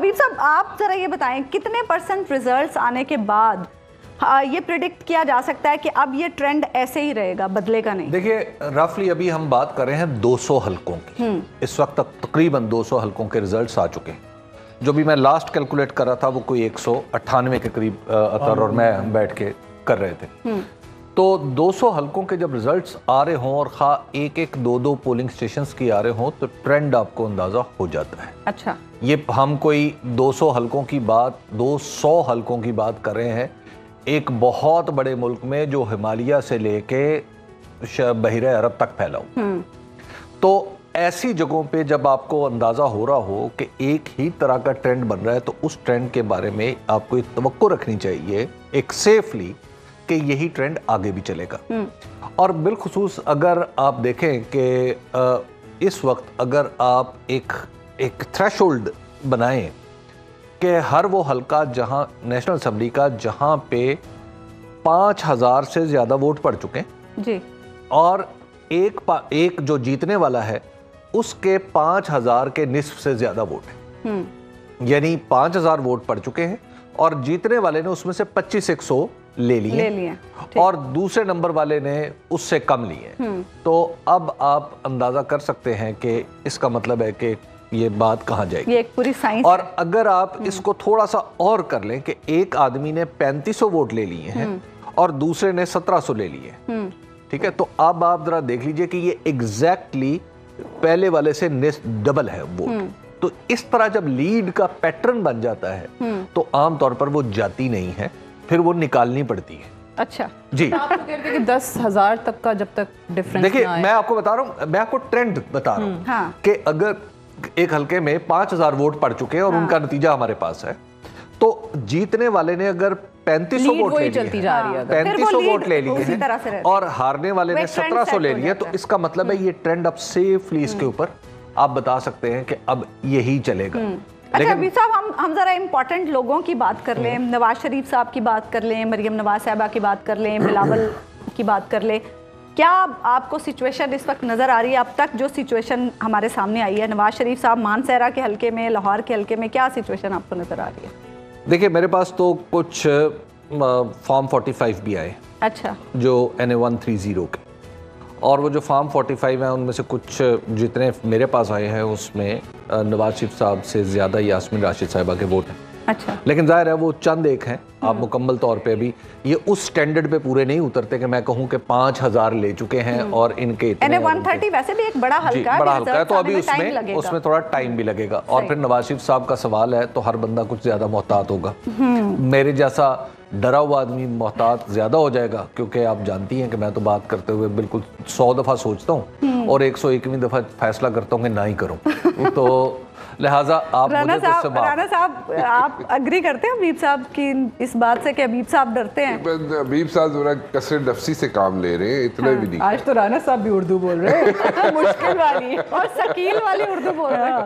حبیب صاحب آپ ذرا یہ بتائیں کتنے % ریزلٹس آنے کے بعد یہ پریڈکٹ کیا جا سکتا ہے کہ اب یہ ٹرینڈ ایسے ہی رہے گا, بدلے گا نہیں؟ دیکھیے رفلی ابھی ہم بات کر رہے ہیں 200 حلقوں کی. اس وقت تک تقریباً 200 حلقوں کے ریزلٹس آ چکے ہیں. جو بھی میں لاسٹ کیلکولیٹ کر رہا تھا وہ کوئی 198 کے قریب اطہر اور میں بیٹھ کے کر رہے تھے. تو 200 حلقوں کے جب ریزلٹس آ رہے ہوں اور خواہ ایک دو پولنگ سٹیشنز کی آ رہے ہوں تو ٹرینڈ آپ کو اندازہ ہو جاتا ہے. اچھا, یہ ہم کوئی 200 حلقوں کی بات 200 حلقوں کی بات کر رہے ہیں ایک بہت بڑے ملک میں جو ہمالیہ سے لے کے بحیرہ عرب تک پھیلا ہو. تو ایسی جگہوں پہ جب آپ کو اندازہ ہو رہا ہو کہ ایک ہی طرح کا ٹرینڈ بن رہا ہے تو اس ٹرینڈ کے بارے میں آپ کو ایک توقع رکھنی چاہیے ایک سیفلی کہ یہی ٹرینڈ آگے بھی چلے گا. اور بالخصوص اگر آپ دیکھیں کہ اس وقت اگر آپ ایک تھریش ہولڈ بنائیں کہ ہر وہ حلقہ جہاں نیشنل اسمبلی کا جہاں پہ 5000 سے زیادہ ووٹ پڑ چکے ہیں جی, اور ایک جو جیتنے والا ہے اس کے 5000 کے نصف سے زیادہ ووٹ ہیں, یعنی 5000 ووٹ پڑ چکے ہیں اور جیتنے والے نے اس میں سے 2500 لے لیے اور دوسرے نمبر والے نے اس سے کم لیے. تو اب آپ اندازہ کر سکتے ہیں کہ اس کا مطلب ہے کہ یہ بات کہاں جائے گی. یہ ایک پوری سائنس اور اگر آپ اس کو تھوڑا سا اور کر لیں کہ ایک آدمی نے 3500 ووٹ لے لیے ہیں اور دوسرے نے 1700 لے لیے, ٹھیک ہے, تو اب آپ ذرا دیکھ لیجئے کہ یہ ایگزیکٹلی پہلے والے سے ڈبل ہے ووٹ. تو اس طرح جب لیڈ کا پیٹرن بن جاتا ہے تو عام طور پر وہ جاتی نہیں ہے, پھر وہ نکالنی پڑتی ہے. اچھا جی, آپ تو کہتے ہیں کہ 10,000 تک کا جب تک ڈیفرنس دیکھیں میں آپ کو بتا رہا ہوں, میں آپ کو ٹرینڈ بتا رہا ہوں کہ اگر ایک حلقے میں 5000 ووٹ پڑ چکے ہیں اور ان کا نتیجہ ہمارے پاس ہے تو جیتنے والے نے اگر 3500 ووٹ لے لیے 3500 ووٹ لے لیے ہیں اور ہارنے والے نے 1700 لے لیے, تو اس کا مطلب ہے یہ ٹرینڈ اب سیفلی اس کے اوپر آپ بتا سکتے ہیں کہ اب یہی چلے گا. اچھا حبیب صاحب, ہم ذرا امپورٹنٹ لوگوں کی بات کر لیں, نواز شریف صاحب کی بات کر لیں, مریم نواز صاحبہ کی بات کر لیں, بلاول کی بات کر لیں. کیا آپ کو سچویشن اس وقت نظر آ رہی ہے, اب تک جو سچویشن ہمارے سامنے آئی ہے نواز شریف صاحب مانسہرہ کے حلقے میں, لاہور کے حلقے میں, کیا سچویشن آپ کو نظر آ رہی ہے؟ دیکھیں میرے پاس تو کچھ فارم 45 بھی آئے, اچھا, جو NA 130 کے, اور وہ جو فارم 45 ہیں ان میں سے کچھ جتنے میرے پاس آئے ہیں اس میں نواز شریف صاحب سے زیادہ یاسمین راشد صاحبہ کے ووٹ ہیں. اچھا, لیکن ظاہر ہے وہ چند ایک ہیں, آپ مکمل طور پہ بھی یہ اس سٹینڈرڈ پہ پورے نہیں اترتے کہ میں کہوں کہ 5000 لے چکے ہیں اور ان کے اتنے. NA 130 ویسے بھی ایک بڑا حلقہ ہے, بڑا حلقہ ہے, تو ابھی اس میں تھوڑا ٹائم بھی لگے گا. اور پھر نواز شریف صاحب کا سوال ہے تو ہر بندہ کچھ زیادہ محتاط ہوگا. میرے جیسا ڈرا ہوا آدمی محتاط زیادہ ہو جائے گا, کیونکہ آپ جانتی ہیں کہ میں تو بات کرتے ہوئے بالکل 100 دفعہ سوچتا ہوں اور 101ویں دفعہ فیصلہ کرتا ہوں کہ نہ ہی کروں. تو لہٰذا آپ رانا صاحب آپ اگری کرتے ہیں حبیب صاحب کی اس بات سے کہ حبیب صاحب ڈرتے ہیں؟ حبیب صاحب ذرا کثرت نفسی سے کام لے رہے ہیں, اتنا بھی نہیں. آج تو رانا صاحب بھی اردو بول رہے ہیں, مشکل والی اور ثقیل والی اردو بول رہے ہیں.